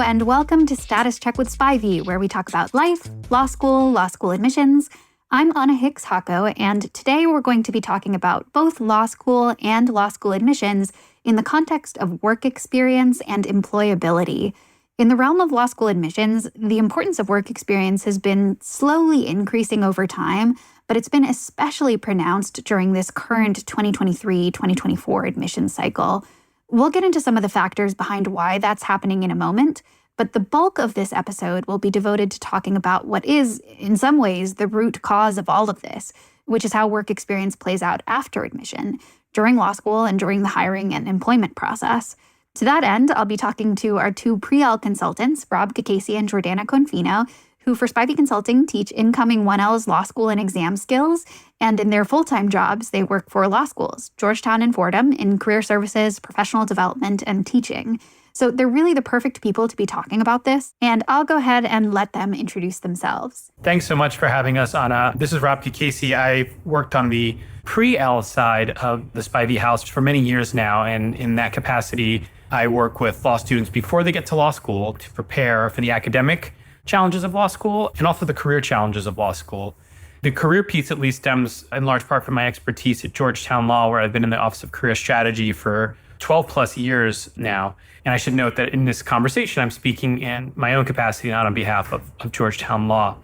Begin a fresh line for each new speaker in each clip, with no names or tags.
and welcome to Status Check with Spivey, where we talk about life, law school admissions. I'm Anna Hicks-Jaco, and today we're going to be talking about both law school and law school admissions in the context of work experience and employability. In the realm of law school admissions, the importance of work experience has been slowly increasing over time, but it's been especially pronounced during this current 2023-2024 admissions cycle. We'll get into some of the factors behind why that's happening in a moment, but the bulk of this episode will be devoted to talking about what is, in some ways, the root cause of all of this, which is how work experience plays out after admission, during law school and during the hiring and employment process. To that end, I'll be talking to our two pre-L consultants, Rob Cacace and Jordana Confino, who for Spivey Consulting teach incoming 1Ls law school and exam skills, and in their full-time jobs, they work for law schools, Georgetown and Fordham, in career services, professional development, and teaching. So they're really the perfect people to be talking about this, and I'll go ahead and let them introduce themselves.
Thanks so much for having us, Anna. This is Rob Cacace. I've worked on the pre-L side of the Spivey house for many years now, and in that capacity, I work with law students before they get to law school to prepare for the academic challenges of law school and also the career challenges of law school. The career piece at least stems in large part from my expertise at Georgetown Law, where I've been in the Office of Career Strategy for 12 plus years now. And I should note that in this conversation, I'm speaking in my own capacity, not on behalf of Georgetown Law.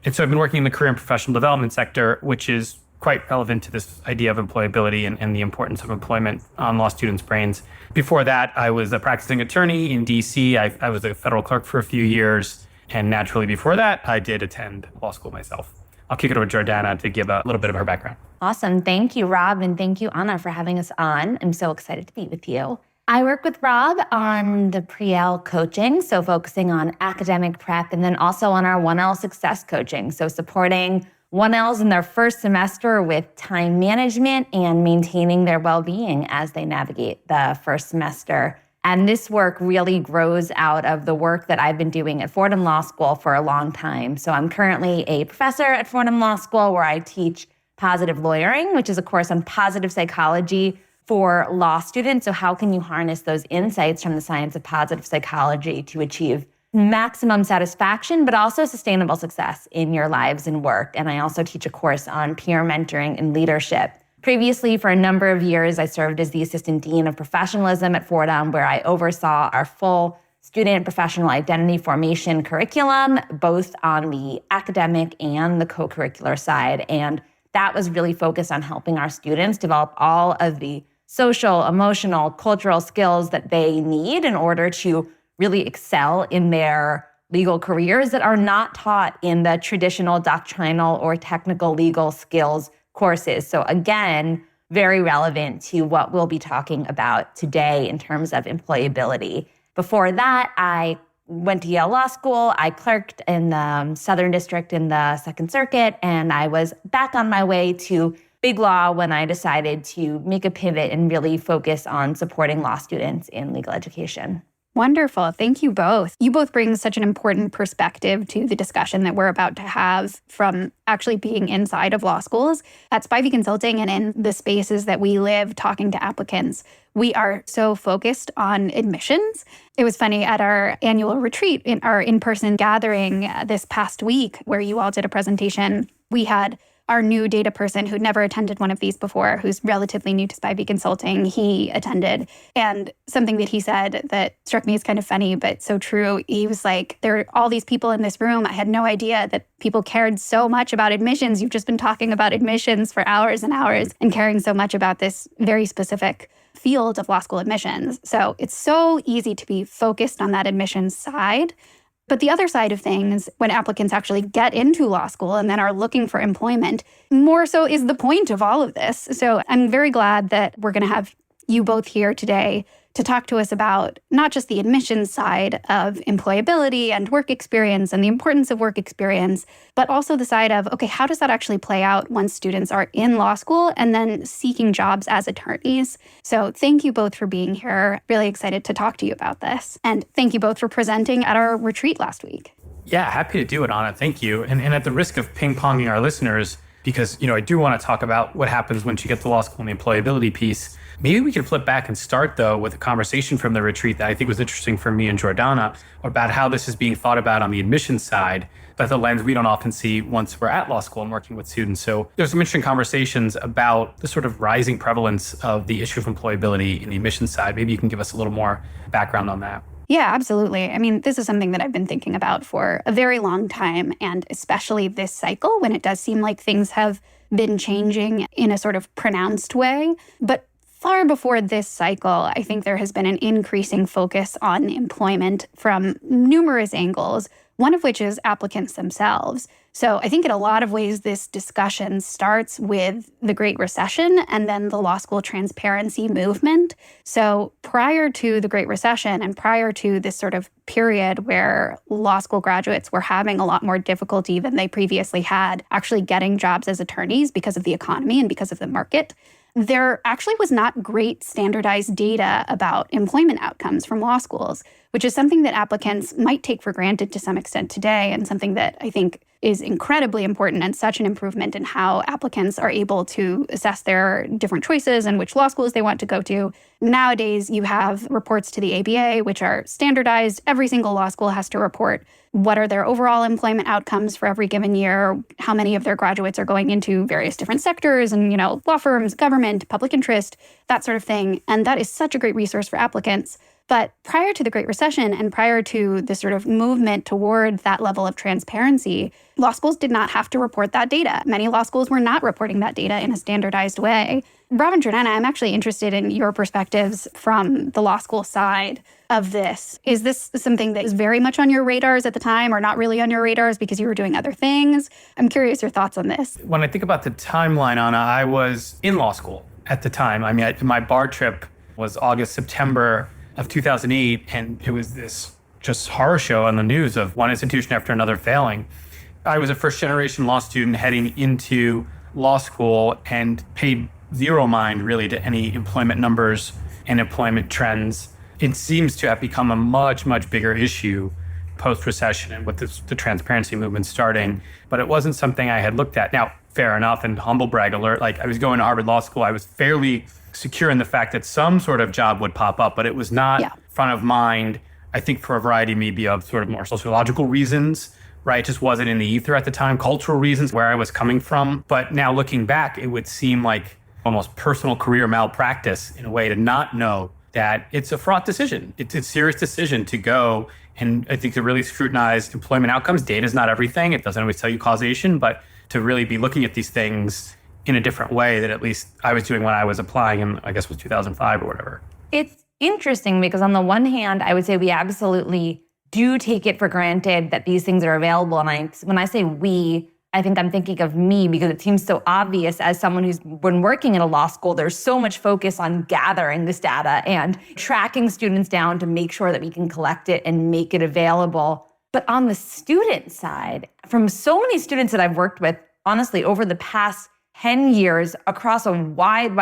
And so I've been working in the career and professional development sector, which is quite relevant to this idea of employability and the importance of employment on law students' brains. Before that, I was a practicing attorney in DC. I was a federal clerk for a few years. And naturally, before that, I did attend law school myself. I'll kick it over to Jordana to give a little bit of her background.
Awesome. Thank you, Rob, and thank you, Anna, for having us on. I'm so excited to be with you. I work with Rob on the pre-L coaching, so focusing on academic prep, and then also on our 1L success coaching, so supporting 1Ls in their first semester with time management and maintaining their well-being as they navigate the first semester. And this work really grows out of the work that I've been doing at Fordham Law School for a long time. So I'm currently a professor at Fordham Law School where I teach positive lawyering, which is a course on positive psychology for law students. So how can you harness those insights from the science of positive psychology to achieve maximum satisfaction, but also sustainable success in your lives and work? And I also teach a course on peer mentoring and leadership. Previously, for a number of years, I served as the Assistant Dean of Professionalism at Fordham, where I oversaw our full student professional identity formation curriculum, both on the academic and the co-curricular side. And that was really focused on helping our students develop all of the social, emotional, cultural skills that they need in order to really excel in their legal careers that are not taught in the traditional doctrinal or technical legal skills courses. So again, very relevant to what we'll be talking about today in terms of employability. Before that, I went to Yale Law School. I clerked in the Southern District in the Second Circuit, and I was back on my way to big law when I decided to make a pivot and really focus on supporting law students in legal education.
Wonderful. Thank you both. You both bring such an important perspective to the discussion that we're about to have from actually being inside of law schools. At Spivey Consulting and in the spaces that we live talking to applicants, we are so focused on admissions. It was funny at our annual retreat, in our in-person gathering this past week where you all did a presentation, we had our new data person who'd never attended one of these before, who's relatively new to Spivey Consulting, he attended. And something that he said that struck me as kind of funny, but so true, he was like, there are all these people in this room. I had no idea that people cared so much about admissions. You've just been talking about admissions for hours and hours and caring so much about this very specific field of law school admissions. So it's so easy to be focused on that admissions side. But the other side of things, when applicants actually get into law school and then are looking for employment, more so is the point of all of this. So I'm very glad that we're going to have you both here today to talk to us about not just the admissions side of employability and work experience and the importance of work experience, but also the side of, okay, how does that actually play out once students are in law school and then seeking jobs as attorneys? So thank you both for being here. Really excited to talk to you about this. And thank you both for presenting at our retreat last week.
Yeah, happy to do it, Anna. Thank you. And at the risk of ping-ponging our listeners, because I do want to talk about what happens once you get to law school and the employability piece, Maybe we could flip back and start, though, with a conversation from the retreat that I think was interesting for me and Jordana about how this is being thought about on the admissions side, but the lens we don't often see once we're at law school and working with students. So there's some interesting conversations about the sort of rising prevalence of the issue of employability in the admissions side. Maybe you can give us a little more background on that.
Yeah, absolutely. I mean, this is something that I've been thinking about for a very long time, and especially this cycle when it does seem like things have been changing in a sort of pronounced way. But far before this cycle, I think there has been an increasing focus on employment from numerous angles, one of which is applicants themselves. So I think in a lot of ways, this discussion starts with the Great Recession and then the law school transparency movement. So prior to the Great Recession and prior to this sort of period where law school graduates were having a lot more difficulty than they previously had actually getting jobs as attorneys because of the economy and because of the market, there actually was not great standardized data about employment outcomes from law schools, which is something that applicants might take for granted to some extent today, and something that I think is incredibly important and such an improvement in how applicants are able to assess their different choices and which law schools they want to go to. Nowadays, you have reports to the ABA, which are standardized. Every single law school has to report what are their overall employment outcomes for every given year, how many of their graduates are going into various different sectors and, law firms, government, public interest, that sort of thing. And that is such a great resource for applicants. But prior to the Great Recession and prior to the sort of movement toward that level of transparency, law schools did not have to report that data. Many law schools were not reporting that data in a standardized way. Rob and Jordana, I'm actually interested in your perspectives from the law school side of this. Is this something that is very much on your radars at the time or not really on your radars because you were doing other things? I'm curious your thoughts on this.
When I think about the timeline, Anna, I was in law school at the time. I mean, my bar trip was August, September of 2008, and it was this just horror show on the news of one institution after another failing. I was a first-generation law student heading into law school and paid zero mind really to any employment numbers and employment trends. It seems to have become a much, much bigger issue post-recession and with the transparency movement starting, but it wasn't something I had looked at. Now, fair enough, and humble brag alert, like I was going to Harvard Law School, I was fairly secure in the fact that some sort of job would pop up, but it was not front of mind, I think for a variety maybe of sort of more sociological reasons, right? It just wasn't in the ether at the time, cultural reasons, where I was coming from. But now looking back, it would seem like almost personal career malpractice in a way to not know that it's a fraught decision. It's a serious decision to go and I think to really scrutinize employment outcomes. Data is not everything. It doesn't always tell you causation, but to really be looking at these things in a different way that at least I was doing when I was applying in, I guess it was 2005 or whatever.
It's interesting because on the one hand, I would say we absolutely do take it for granted that these things are available. And when I say we, I think I'm thinking of me because it seems so obvious as someone who's been working in a law school, there's so much focus on gathering this data and tracking students down to make sure that we can collect it and make it available. But on the student side, from so many students that I've worked with, honestly, over the past 10 years across a wide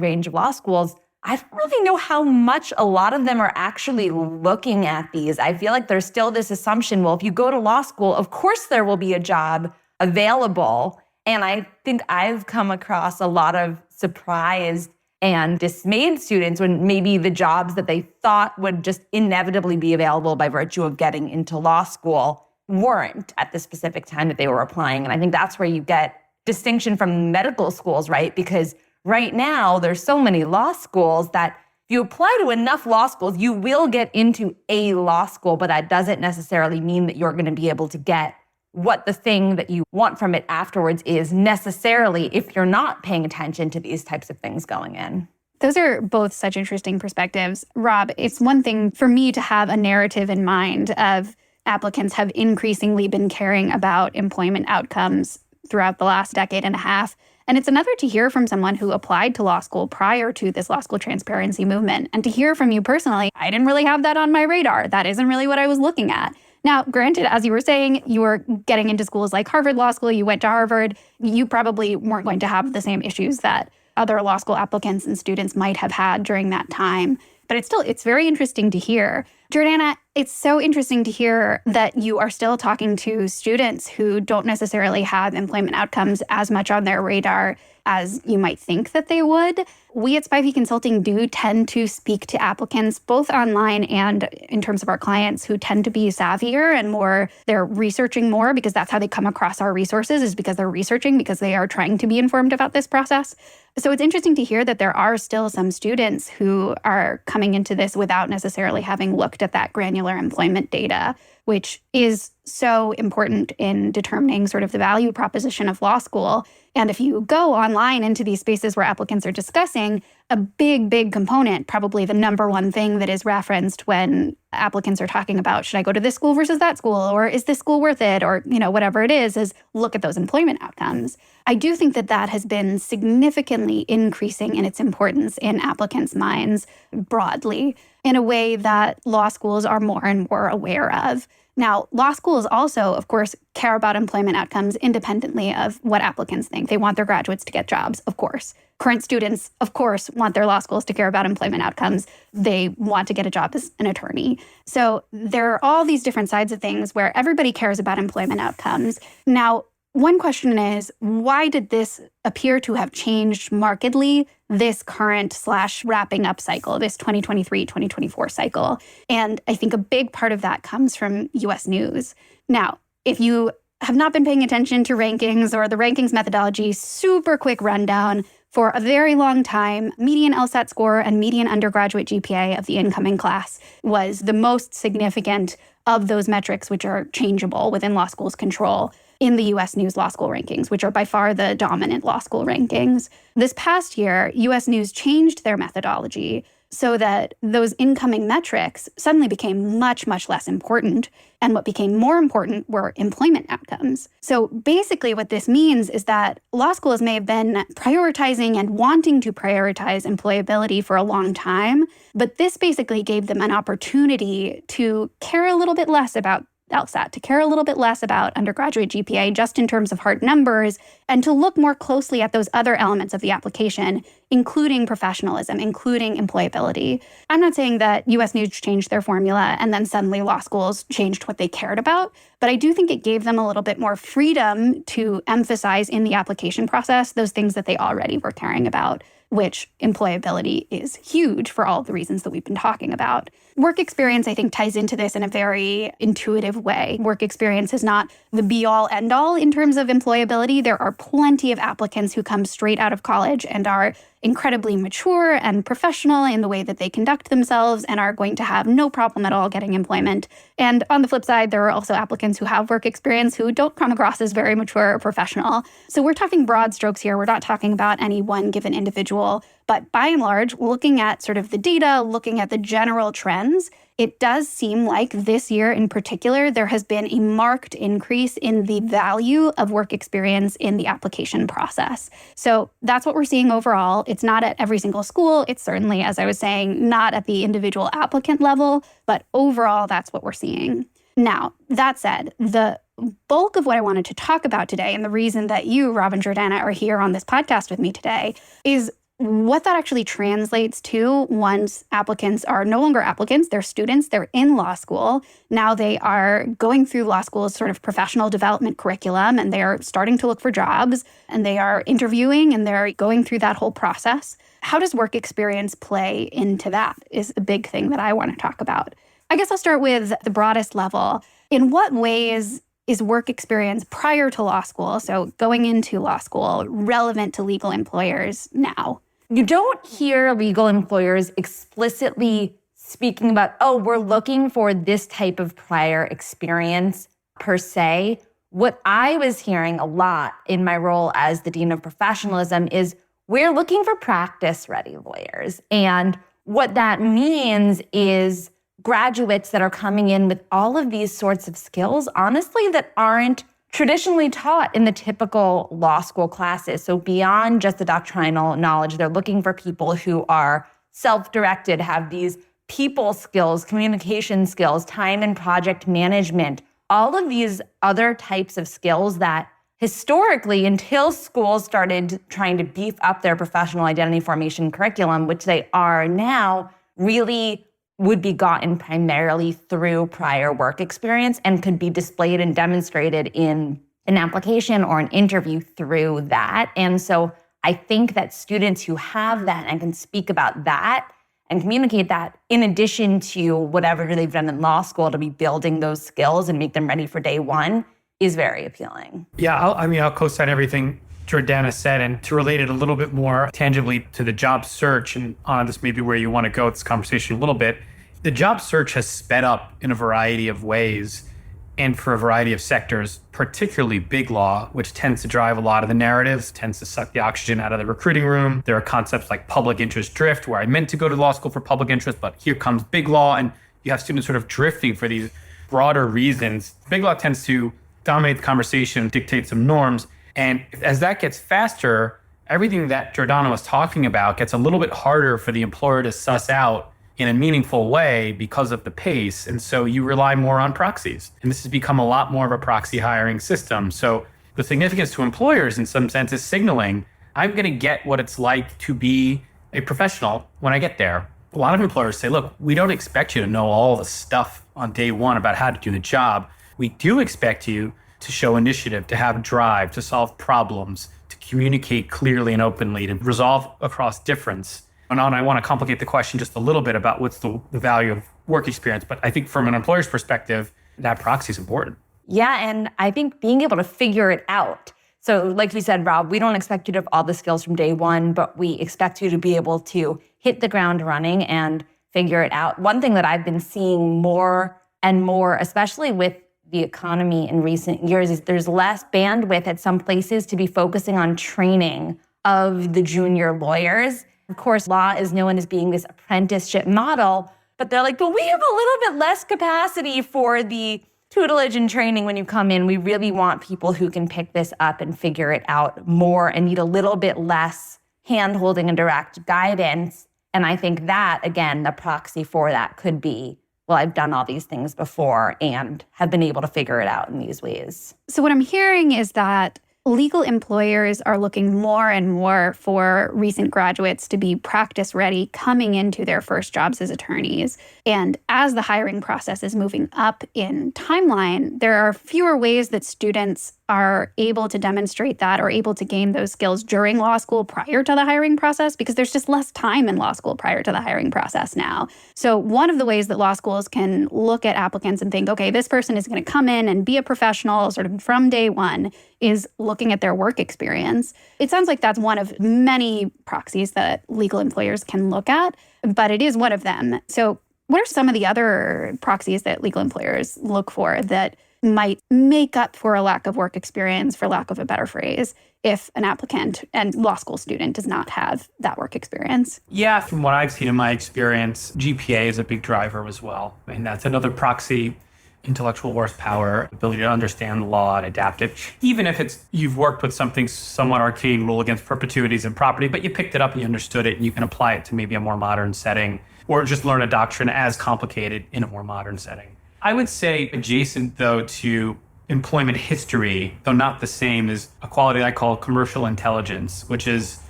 range of law schools, I don't really know how much a lot of them are actually looking at these. I feel like there's still this assumption, well, if you go to law school, of course there will be a job available. And I think I've come across a lot of surprised and dismayed students when maybe the jobs that they thought would just inevitably be available by virtue of getting into law school weren't at the specific time that they were applying. And I think that's where you get distinction from medical schools, right? Because right now, there's so many law schools that if you apply to enough law schools, you will get into a law school, but that doesn't necessarily mean that you're going to be able to get what the thing that you want from it afterwards is necessarily if you're not paying attention to these types of things going in.
Those are both such interesting perspectives. Rob, it's one thing for me to have a narrative in mind of applicants have increasingly been caring about employment outcomes throughout the last decade and a half. And it's another to hear from someone who applied to law school prior to this law school transparency movement. And to hear from you personally, I didn't really have that on my radar. That isn't really what I was looking at. Now, granted, as you were saying, you were getting into schools like Harvard Law School, you went to Harvard, you probably weren't going to have the same issues that other law school applicants and students might have had during that time. But it's very interesting to hear. Jordana, it's so interesting to hear that you are still talking to students who don't necessarily have employment outcomes as much on their radar as you might think that they would. We at Spivey Consulting do tend to speak to applicants both online and in terms of our clients who tend to be savvier and more, they're researching more because that's how they come across our resources, is because they're researching, because they are trying to be informed about this process. So it's interesting to hear that there are still some students who are coming into this without necessarily having looked at that granular employment data, which is so important in determining sort of the value proposition of law school. And if you go online into these spaces where applicants are discussing, a big component, probably the number one thing that is referenced when applicants are talking about, should I go to this school versus that school, or is this school worth it, or whatever it is look at those employment outcomes. I do think that that has been significantly increasing in its importance in applicants' minds broadly in a way that law schools are more and more aware of. Now, law schools also, of course, care about employment outcomes independently of what applicants think. They want their graduates to get jobs, of course. Current students, of course, want their law schools to care about employment outcomes. They want to get a job as an attorney. So there are all these different sides of things where everybody cares about employment outcomes. Now, one question is, why did this appear to have changed markedly this current / wrapping up cycle, this 2023-2024 cycle? And I think a big part of that comes from US News. Now, if you have not been paying attention to rankings or the rankings methodology, super quick rundown. For a very long time, median LSAT score and median undergraduate GPA of the incoming class was the most significant of those metrics, which are changeable within law school's control in the US News Law School rankings, which are by far the dominant law school rankings. This past year, US News changed their methodology so that those incoming metrics suddenly became much less important. And what became more important were employment outcomes. So basically what this means is that law schools may have been prioritizing and wanting to prioritize employability for a long time, but this basically gave them an opportunity to care a little bit less about LSAT, to care a little bit less about undergraduate GPA just in terms of hard numbers, and to look more closely at those other elements of the application, including professionalism, including employability. I'm not saying that US News changed their formula and then suddenly law schools changed what they cared about, but I do think it gave them a little bit more freedom to emphasize in the application process those things that they already were caring about, which employability is huge for all the reasons that we've been talking about. Work experience, I think, ties into this in a very intuitive way. Work experience is not the be-all, end-all in terms of employability. There are plenty of applicants who come straight out of college and are incredibly mature and professional in the way that they conduct themselves and are going to have no problem at all getting employment. And on the flip side, there are also applicants who have work experience who don't come across as very mature or professional. So we're talking broad strokes here. We're not talking about any one given individual. But by and large, looking at sort of the data, looking at the general trends, it does seem like this year in particular, there has been a marked increase in the value of work experience in the application process. So that's what we're seeing overall. It's not at every single school. It's certainly, as I was saying, not at the individual applicant level, but overall, that's what we're seeing. Now, that said, the bulk of what I wanted to talk about today, and the reason that you, Rob and Jordana, are here on this podcast with me today, is what that actually translates to once applicants are no longer applicants, they're students, they're in law school. Now they are going through law school's sort of professional development curriculum, and they are starting to look for jobs, and they are interviewing, and they're going through that whole process. How does work experience play into that is the big thing that I want to talk about. I guess I'll start with the broadest level. In what ways is work experience prior to law school, so going into law school, relevant to legal employers now?
You don't hear legal employers explicitly speaking about, oh, we're looking for this type of prior experience per se. What I was hearing a lot in my role as the Dean of Professionalism is we're looking for practice-ready lawyers. And what that means is graduates that are coming in with all of these sorts of skills, honestly, that aren't traditionally taught in the typical law school classes. So beyond just the doctrinal knowledge, they're looking for people who are self-directed, have these people skills, communication skills, time and project management, all of these other types of skills that historically, until schools started trying to beef up their professional identity formation curriculum, which they are now, really would be gotten primarily through prior work experience and could be displayed and demonstrated in an application or an interview through that. And so I think that students who have that and can speak about that and communicate that in addition to whatever they've done in law school to be building those skills and make them ready for day one is very appealing.
Yeah, I'll co-sign everything Jordana said, and to relate it a little bit more tangibly to the job search, and this may be where you want to go with this conversation a little bit. The job search has sped up in a variety of ways and for a variety of sectors, particularly big law, which tends to drive a lot of the narratives, tends to suck the oxygen out of the recruiting room. There are concepts like public interest drift, where I meant to go to law school for public interest, but here comes big law, and you have students sort of drifting for these broader reasons. Big law tends to dominate the conversation, dictate some norms, and as that gets faster, everything that Jordana was talking about gets a little bit harder for the employer to suss out in a meaningful way because of the pace. And so you rely more on proxies. And this has become a lot more of a proxy hiring system. So the significance to employers in some sense is signaling, I'm going to get what it's like to be a professional when I get there. A lot of employers say, look, we don't expect you to know all the stuff on day one about how to do the job. We do expect you to show initiative, to have drive, to solve problems, to communicate clearly and openly, to resolve across difference. And I want to complicate the question just a little bit about what's the value of work experience. But I think from an employer's perspective, that proxy is important.
Yeah, and I think being able to figure it out. So like we said, Rob, we don't expect you to have all the skills from day one, but we expect you to be able to hit the ground running and figure it out. One thing that I've been seeing more and more, especially with the economy in recent years, is there's less bandwidth at some places to be focusing on training of the junior lawyers. Of course, law is known as being this apprenticeship model, but they're like, but we have a little bit less capacity for the tutelage and training when you come in. We really want people who can pick this up and figure it out more and need a little bit less hand-holding and direct guidance. And I think that, again, the proxy for that could be, well, I've done all these things before and have been able to figure it out in these ways.
So what I'm hearing is that legal employers are looking more and more for recent graduates to be practice ready coming into their first jobs as attorneys. And as the hiring process is moving up in timeline, there are fewer ways that students are able to demonstrate that or able to gain those skills during law school prior to the hiring process, because there's just less time in law school prior to the hiring process now. So one of the ways that law schools can look at applicants and think, okay, this person is going to come in and be a professional sort of from day one, is looking at their work experience. It sounds like that's one of many proxies that legal employers can look at, but it is one of them. So what are some of the other proxies that legal employers look for that might make up for a lack of work experience, for lack of a better phrase, if an applicant and law school student does not have that work experience?
Yeah, from what I've seen in my experience, GPA is a big driver as well. I mean, that's another proxy. Intellectual horsepower, ability to understand the law and adapt it. Even if it's you've worked with something somewhat arcane, rule against perpetuities and property, but you picked it up and you understood it and you can apply it to maybe a more modern setting, or just learn a doctrine as complicated in a more modern setting. I would say adjacent, though, to employment history, though not the same, is a quality I call commercial intelligence, which is,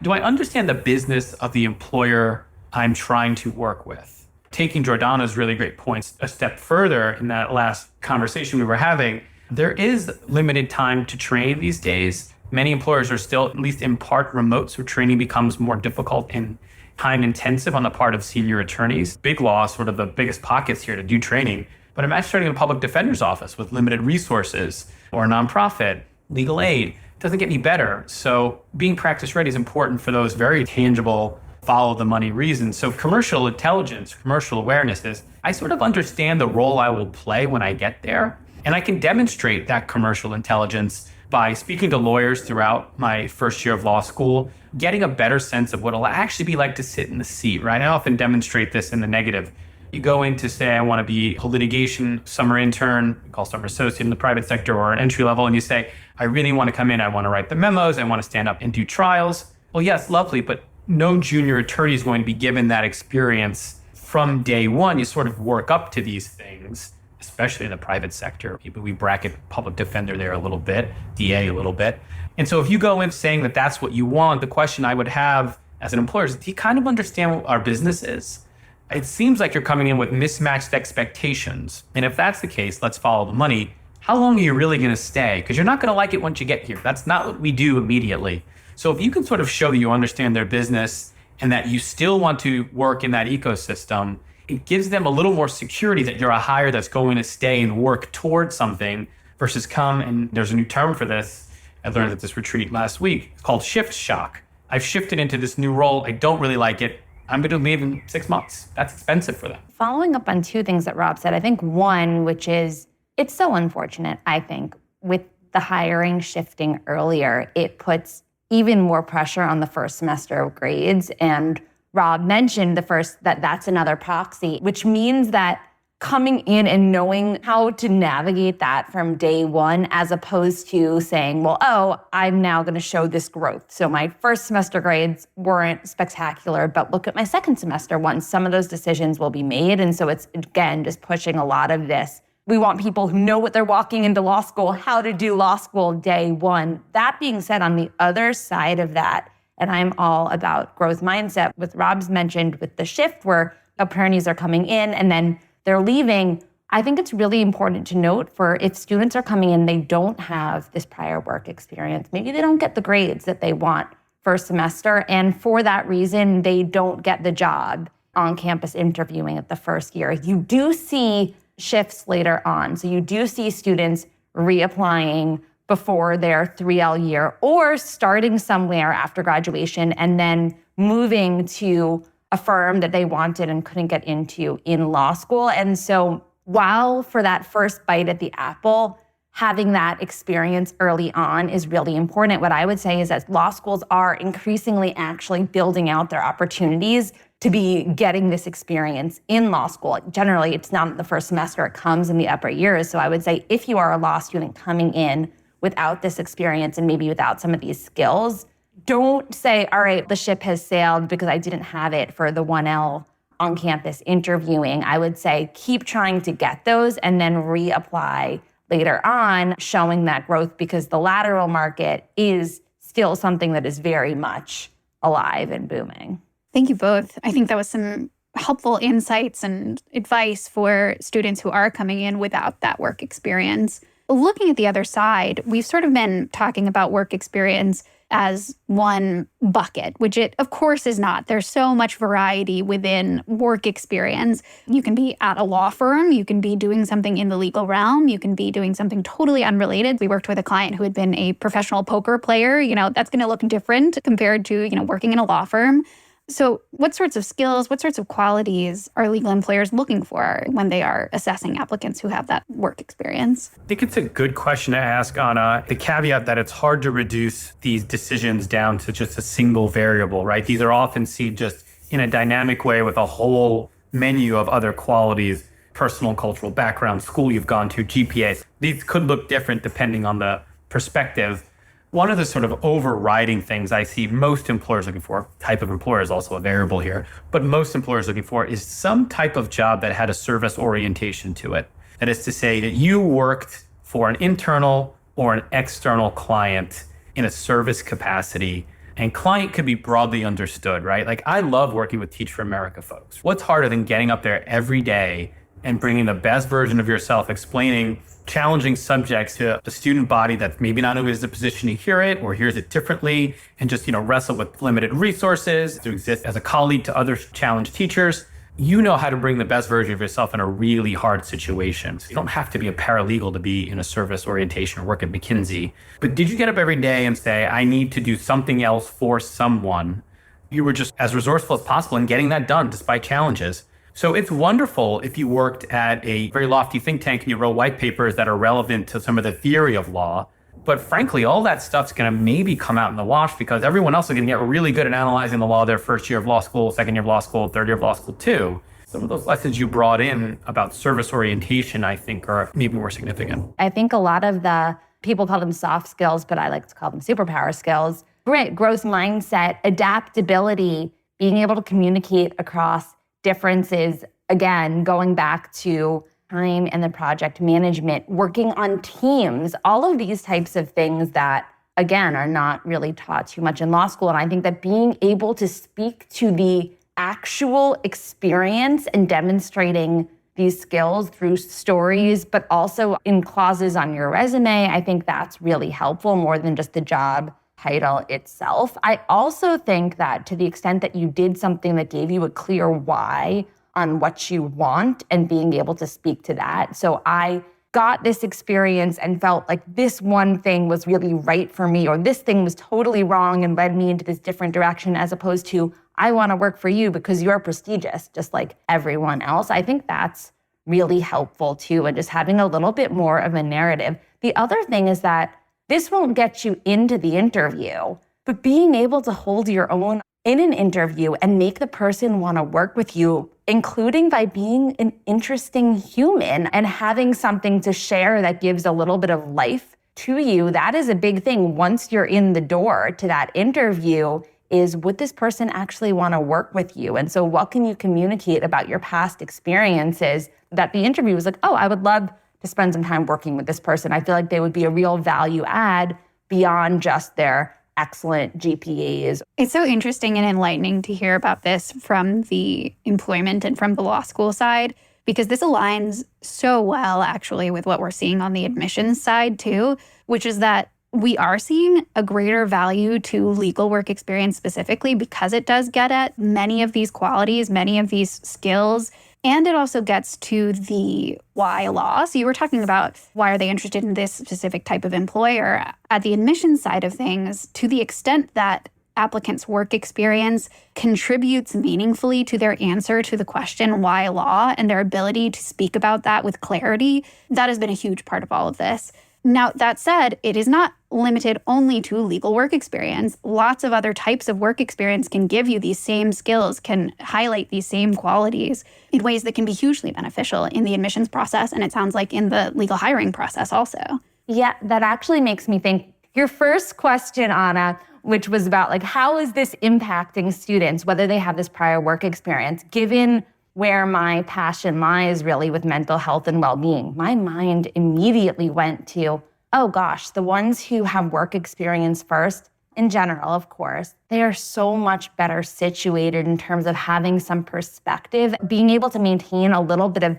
do I understand the business of the employer I'm trying to work with? Taking Jordana's really great points a step further in that last conversation we were having, there is limited time to train these days. Many employers are still, at least in part, remote, so training becomes more difficult and time intensive on the part of senior attorneys. Big law is sort of the biggest pockets here to do training. But imagine starting in a public defender's office with limited resources, or a nonprofit, legal aid. It doesn't get any better. So being practice ready is important for those very tangible follow the money reasons. So commercial intelligence, commercial awareness is, I sort of understand the role I will play when I get there. And I can demonstrate that commercial intelligence by speaking to lawyers throughout my first year of law school, getting a better sense of what it'll actually be like to sit in the seat, right? I often demonstrate this in the negative. You go in to say, I want to be a litigation summer intern, we call summer associate in the private sector, or an entry level, and you say, I really want to come in, I want to write the memos, I want to stand up and do trials. Well, yes, lovely, but no junior attorney is going to be given that experience from day one. You sort of work up to these things, especially in the private sector. We bracket public defender there a little bit, DA a little bit. And so if you go in saying that that's what you want, the question I would have as an employer is, do you kind of understand what our business is? It seems like you're coming in with mismatched expectations. And if that's the case, let's follow the money. How long are you really going to stay? Because you're not going to like it once you get here. That's not what we do immediately. So if you can sort of show that you understand their business and that you still want to work in that ecosystem, it gives them a little more security that you're a hire that's going to stay and work towards something versus come, and there's a new term for this. I learned at this retreat last week. It's called shift shock. I've shifted into this new role. I don't really like it. I'm going to leave in 6 months. That's expensive for them.
Following up on two things that Rob said, I think one, which is, it's so unfortunate, I think, with the hiring shifting earlier, it puts even more pressure on the first semester of grades. And Rob mentioned that's another proxy, which means that coming in and knowing how to navigate that from day one, as opposed to saying, well, I'm now going to show this growth. So my first semester grades weren't spectacular, but look at my second semester ones. Some of those decisions will be made. And so it's, again, just pushing a lot of this. We want people who know what they're walking into law school, how to do law school day one. That being said, on the other side of that, and I'm all about growth mindset, with Rob's mentioned with the shift where attorneys are coming in and then they're leaving, I think it's really important to note for if students are coming in, they don't have this prior work experience. Maybe they don't get the grades that they want first semester. And for that reason, they don't get the job on campus interviewing at the first year. You do see shifts later on. So you do see students reapplying before their 3L year or starting somewhere after graduation and then moving to a firm that they wanted and couldn't get into in law school. And so while for that first bite at the apple, having that experience early on is really important, what I would say is that law schools are increasingly actually building out their opportunities to be getting this experience in law school. Generally, it's not in the first semester, it comes in the upper years. So I would say if you are a law student coming in without this experience and maybe without some of these skills, don't say, all right, the ship has sailed because I didn't have it for the 1L on campus interviewing. I would say keep trying to get those and then reapply later on, showing that growth, because the lateral market is still something that is very much alive and booming.
Thank you both. I think that was some helpful insights and advice for students who are coming in without that work experience. Looking at the other side, we've sort of been talking about work experience as one bucket, which it of course is not. There's so much variety within work experience. You can be at a law firm, you can be doing something in the legal realm, you can be doing something totally unrelated. We worked with a client who had been a professional poker player. That's going to look different compared to, working in a law firm. So what sorts of skills, what sorts of qualities are legal employers looking for when they are assessing applicants who have that work experience?
I think it's a good question to ask on the caveat that it's hard to reduce these decisions down to just a single variable, right? These are often seen just in a dynamic way with a whole menu of other qualities, personal, cultural background, school you've gone to, GPAs. These could look different depending on the perspective. One of the sort of overriding things I see most employers looking for, type of employer is also a variable here, but most employers looking for is some type of job that had a service orientation to it. That is to say that you worked for an internal or an external client in a service capacity, and client could be broadly understood, right? Like I love working with Teach for America folks. What's harder than getting up there every day and bringing the best version of yourself, explaining challenging subjects to the student body that maybe not always in a position to hear it or hears it differently, and just, wrestle with limited resources to exist as a colleague to other challenged teachers. You know how to bring the best version of yourself in a really hard situation. So you don't have to be a paralegal to be in a service orientation or work at McKinsey. But did you get up every day and say, I need to do something else for someone? You were just as resourceful as possible in getting that done despite challenges. So it's wonderful if you worked at a very lofty think tank and you wrote white papers that are relevant to some of the theory of law. But frankly, all that stuff's going to maybe come out in the wash because everyone else is going to get really good at analyzing the law their first year of law school, second year of law school, third year of law school too. Some of those lessons you brought in about service orientation, I think, are maybe more significant.
I think a lot of the people call them soft skills, but I like to call them superpower skills. Great growth mindset, adaptability, being able to communicate across differences, again, going back to time and the project management, working on teams, all of these types of things that, again, are not really taught too much in law school. And I think that being able to speak to the actual experience and demonstrating these skills through stories, but also in clauses on your resume, I think that's really helpful more than just the job title itself. I also think that to the extent that you did something that gave you a clear why on what you want and being able to speak to that. So I got this experience and felt like this one thing was really right for me, or this thing was totally wrong and led me into this different direction, as opposed to, I want to work for you because you're prestigious, just like everyone else. I think that's really helpful too, and just having a little bit more of a narrative. The other thing is that this won't get you into the interview, but being able to hold your own in an interview and make the person want to work with you, including by being an interesting human and having something to share that gives a little bit of life to you, that is a big thing. Once you're in the door to that interview, is would this person actually want to work with you? And so what can you communicate about your past experiences that the interview was like, oh, I would love to spend some time working with this person. I feel like they would be a real value add beyond just their excellent GPAs.
It's so interesting and enlightening to hear about this from the employment and from the law school side, because this aligns so well actually with what we're seeing on the admissions side too, which is that we are seeing a greater value to legal work experience specifically because it does get at many of these qualities, many of these skills. And it also gets to the why law. So you were talking about why are they interested in this specific type of employer. At the admissions side of things, to the extent that applicants' work experience contributes meaningfully to their answer to the question, why law, and their ability to speak about that with clarity, that has been a huge part of all of this. Now, that said, it is not limited only to legal work experience. Lots of other types of work experience can give you these same skills, can highlight these same qualities in ways that can be hugely beneficial in the admissions process, and it sounds like in the legal hiring process also.
Yeah, that actually makes me think. Your first question, Anna, which was about like, how is this impacting students, whether they have this prior work experience, given where my passion lies really with mental health and well-being, my mind immediately went to, oh gosh, the ones who have work experience first, in general, of course, they are so much better situated in terms of having some perspective, being able to maintain a little bit of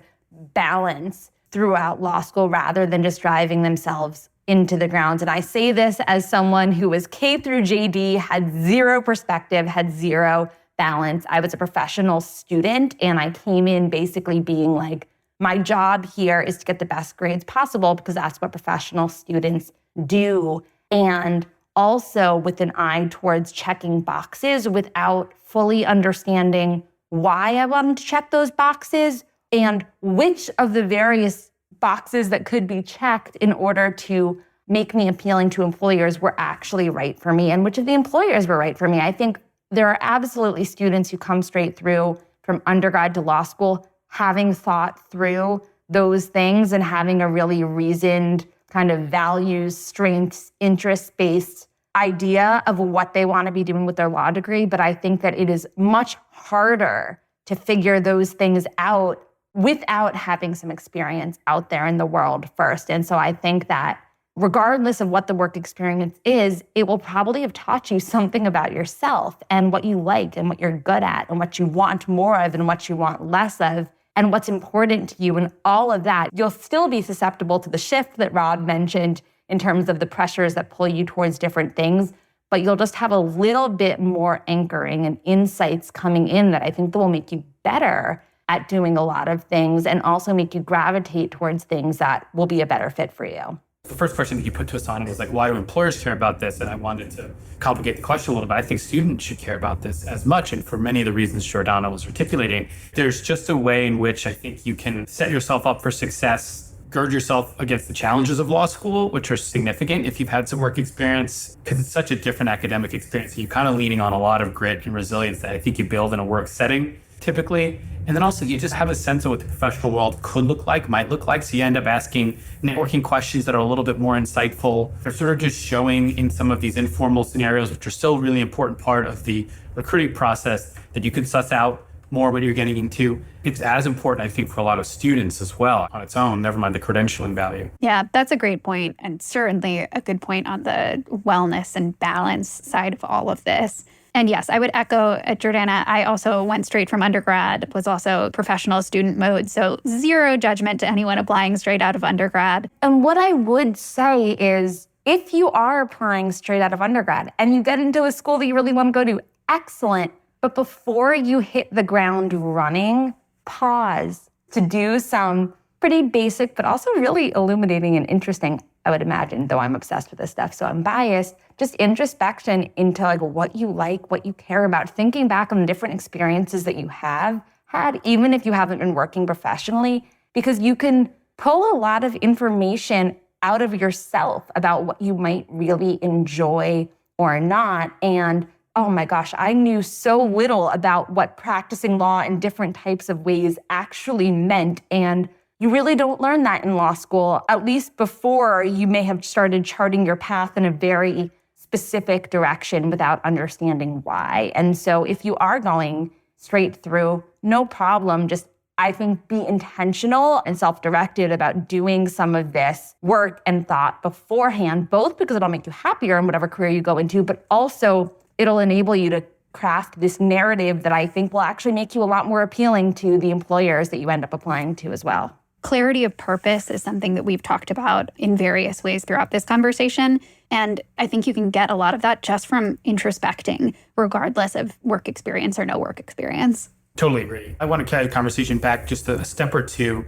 balance throughout law school rather than just driving themselves into the ground. And I say this as someone who was K through JD, had zero perspective, had zero balance. I was a professional student and I came in basically being like, my job here is to get the best grades possible because that's what professional students do. And also with an eye towards checking boxes without fully understanding why I wanted to check those boxes and which of the various boxes that could be checked in order to make me appealing to employers were actually right for me and which of the employers were right for me. I think there are absolutely students who come straight through from undergrad to law school having thought through those things and having a really reasoned kind of values, strengths, interest-based idea of what they want to be doing with their law degree. But I think that it is much harder to figure those things out without having some experience out there in the world first. And so I think that regardless of what the work experience is, it will probably have taught you something about yourself and what you like and what you're good at and what you want more of and what you want less of and what's important to you and all of that. You'll still be susceptible to the shift that Rob mentioned in terms of the pressures that pull you towards different things, but you'll just have a little bit more anchoring and insights coming in that I think that will make you better at doing a lot of things and also make you gravitate towards things that will be a better fit for you.
The first question that you put to us on was like, why do employers care about this? And I wanted to complicate the question a little bit. I think students should care about this as much. And for many of the reasons Jordana was articulating, there's just a way in which I think you can set yourself up for success, gird yourself against the challenges of law school, which are significant if you've had some work experience, because it's such a different academic experience. You're kind of leaning on a lot of grit and resilience that I think you build in a work setting typically. And then also you just have a sense of what the professional world could look like, might look like. So you end up asking networking questions that are a little bit more insightful. They're sort of just showing in some of these informal scenarios, which are still a really important part of the recruiting process, that you can suss out more what you're getting into. It's as important, I think, for a lot of students as well on its own, never mind the credentialing value.
Yeah, that's a great point, and certainly a good point on the wellness and balance side of all of this. And yes, I would echo at Jordana. I also went straight from undergrad, was also professional student mode. So zero judgment to anyone applying straight out of undergrad.
And what I would say is, if you are applying straight out of undergrad and you get into a school that you really want to go to, excellent. But before you hit the ground running, pause to do some pretty basic, but also really illuminating and interesting, I would imagine, though I'm obsessed with this stuff, so I'm biased, just introspection into like what you like, what you care about, thinking back on the different experiences that you have had, even if you haven't been working professionally, because you can pull a lot of information out of yourself about what you might really enjoy or not. And oh my gosh, I knew so little about what practicing law in different types of ways actually meant. And you really don't learn that in law school, at least before you may have started charting your path in a very specific direction without understanding why. And so if you are going straight through, no problem. Just, I think, be intentional and self-directed about doing some of this work and thought beforehand, both because it'll make you happier in whatever career you go into, but also it'll enable you to craft this narrative that I think will actually make you a lot more appealing to the employers that you end up applying to as well.
Clarity of purpose is something that we've talked about in various ways throughout this conversation. And I think you can get a lot of that just from introspecting, regardless of work experience or no work experience.
Totally agree. I want to carry the conversation back just a step or two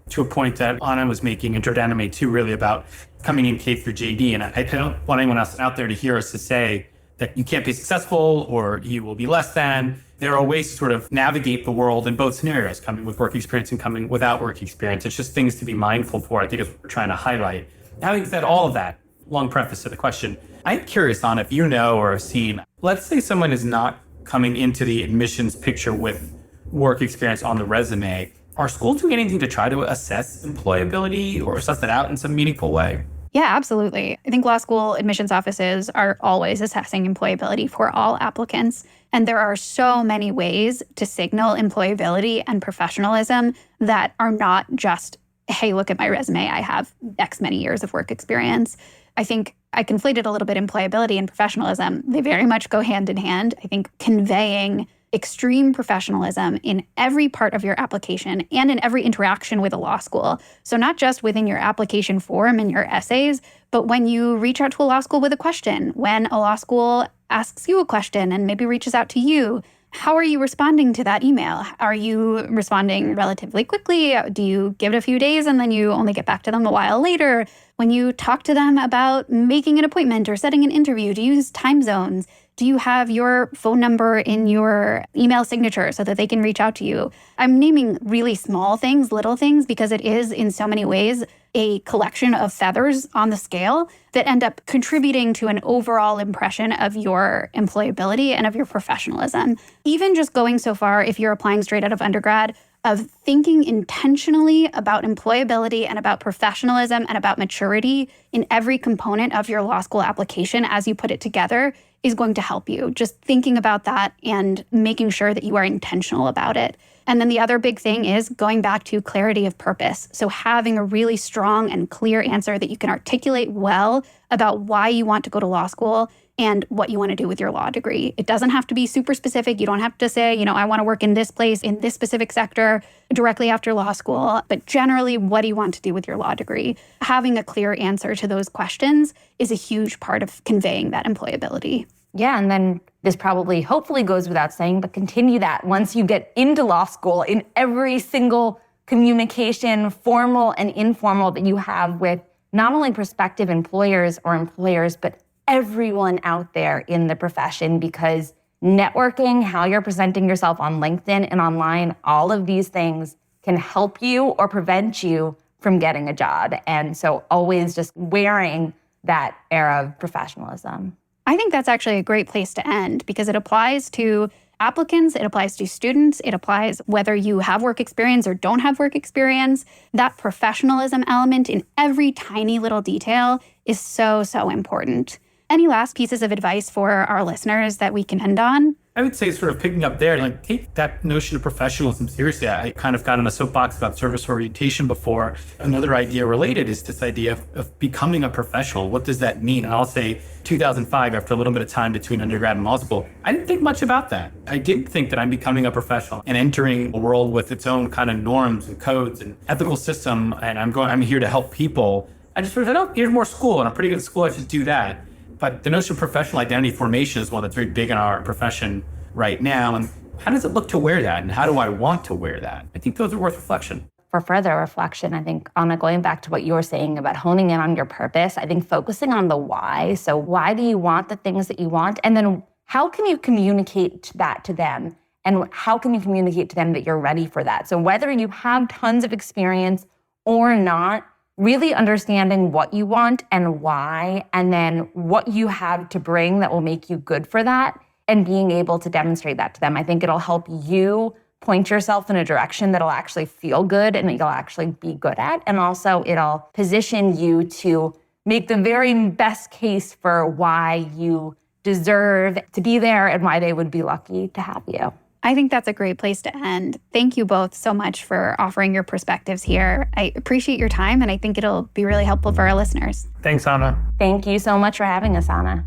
to a point that Anna was making and Jordana made too, really about coming in K through JD. And I don't want anyone else out there to hear us to say that you can't be successful or you will be less than. There are ways to sort of navigate the world in both scenarios, coming with work experience and coming without work experience. It's just things to be mindful for, I think is what we're trying to highlight. Having said all of that, long preface to the question, I'm curious on if you know or have seen, let's say someone is not coming into the admissions picture with work experience on the resume. Are schools doing anything to try to assess employability or assess that out in some meaningful way?
Yeah, absolutely. I think law school admissions offices are always assessing employability for all applicants. And there are so many ways to signal employability and professionalism that are not just, hey, look at my resume, I have X many years of work experience. I think I conflated a little bit employability and professionalism. They very much go hand in hand. I think conveying extreme professionalism in every part of your application and in every interaction with a law school. So not just within your application form and your essays, but when you reach out to a law school with a question, when a law school asks you a question and maybe reaches out to you, how are you responding to that email? Are you responding relatively quickly? Do you give it a few days and then you only get back to them a while later? When you talk to them about making an appointment or setting an interview, do you use time zones? Do you have your phone number in your email signature so that they can reach out to you? I'm naming really small things, little things, because it is in so many ways a collection of feathers on the scale that end up contributing to an overall impression of your employability and of your professionalism. Even just going so far, if you're applying straight out of undergrad, of thinking intentionally about employability and about professionalism and about maturity in every component of your law school application as you put it together is going to help you. Just thinking about that and making sure that you are intentional about it. And then the other big thing is going back to clarity of purpose. So having a really strong and clear answer that you can articulate well about why you want to go to law school and what you want to do with your law degree. It doesn't have to be super specific. You don't have to say, I want to work in this place, in this specific sector directly after law school. But generally, what do you want to do with your law degree? Having a clear answer to those questions is a huge part of conveying that employability.
Yeah, and then this probably, hopefully goes without saying, but continue that once you get into law school in every single communication, formal and informal, that you have with not only prospective employers, but everyone out there in the profession, because networking, how you're presenting yourself on LinkedIn and online, all of these things can help you or prevent you from getting a job. And so always just wearing that air of professionalism.
I think that's actually a great place to end because it applies to applicants, it applies to students, it applies whether you have work experience or don't have work experience. That professionalism element in every tiny little detail is so, so important. Any last pieces of advice for our listeners that we can end on?
I would say sort of picking up there, like take that notion of professionalism seriously. I kind of got on a soapbox about service orientation before. Another idea related is this idea of becoming a professional. What does that mean? And I'll say 2005, after a little bit of time between undergrad and law school, I didn't think much about that. I did think that I'm becoming a professional and entering a world with its own kind of norms and codes and ethical system. And I'm here to help people. I just sort of said, oh, here's more school and I'm pretty good at school. I should do that. But the notion of professional identity formation is one that's very big in our profession right now. And how does it look to wear that? And how do I want to wear that? I think those are worth reflection.
For further reflection, I think, Anna, going back to what you were saying about honing in on your purpose, I think focusing on the why. So why do you want the things that you want? And then how can you communicate that to them? And how can you communicate to them that you're ready for that? So whether you have tons of experience or not, really understanding what you want and why, and then what you have to bring that will make you good for that, and being able to demonstrate that to them. I think it'll help you point yourself in a direction that'll actually feel good and that you'll actually be good at. And also it'll position you to make the very best case for why you deserve to be there and why they would be lucky to have you.
I think that's a great place to end. Thank you both so much for offering your perspectives here. I appreciate your time, and I think it'll be really helpful for our listeners.
Thanks, Anna.
Thank you so much for having us, Anna.